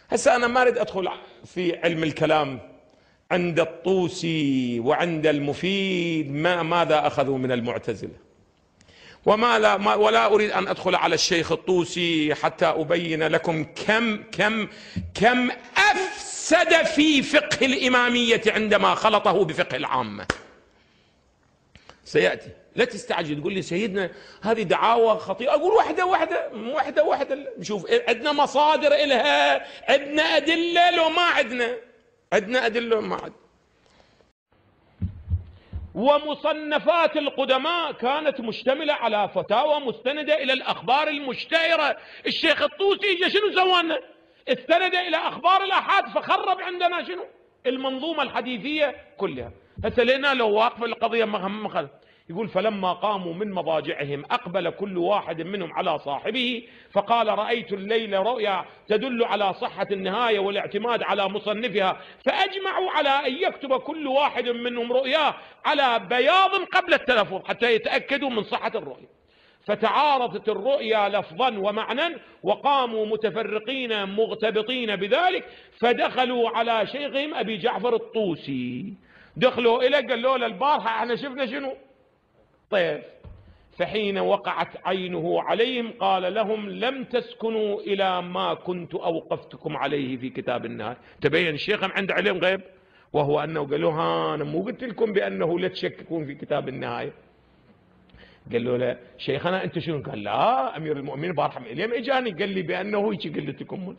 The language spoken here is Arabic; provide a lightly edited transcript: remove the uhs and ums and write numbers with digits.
هسه أنا ما أريد أدخل في علم الكلام عند الطوسي وعند المفيد ماذا أخذوا من المعتزلة، ولا أريد أن أدخل على الشيخ الطوسي حتى أبين لكم كم أفسد في فقه الإمامية عندما خلطه بفقه العامة. سيأتي، لا تستعجل تقول لي سيدنا هذه دعاوى خطيئة. أقول واحدة نشوف عندنا مصادر إلها، عندنا أدلة لو ما عندنا أدلة ما عندنا. ومصنفات القدماء كانت مشتملة على فتاوى مستندة إلى الأخبار المشتهرة. الشيخ الطوسي إجا شنو سوانا؟ استند إلى أخبار الآحاد فخرب عندنا شنو؟ المنظومة الحديثية كلها. هسه لنا لو واقف القضية مخل يقول فلما قاموا من مضاجعهم أقبل كل واحد منهم على صاحبه فقال رأيت الليلة رؤيا تدل على صحة النهاية والاعتماد على مصنفها، فأجمعوا على أن يكتب كل واحد منهم رؤياه على بياض قبل التلفظ حتى يتأكدوا من صحة الرؤيا. فتعارضت الرؤيا لفظا ومعنى وقاموا متفرقين مغتبطين بذلك، فدخلوا على شيخهم أبي جعفر الطوسي. دخلوا إليه قالوا له البارحة احنا شفنا شنو؟ طيب. فحين وقعت عينه عليهم قال لهم لم تسكنوا إلى ما كنت أوقفتكم عليه في كتاب النهاية. تبين الشيخ عنده علم غيب، وهو أنه قالوا ها أنا مو قلت لكم بأنه لا تشككون في كتاب النهاية. قالوا له شيخنا أنت شنو؟ قال لا أمير المؤمنين بارحة اليوم إجاني قال لي بأنه هيك قلت لكم.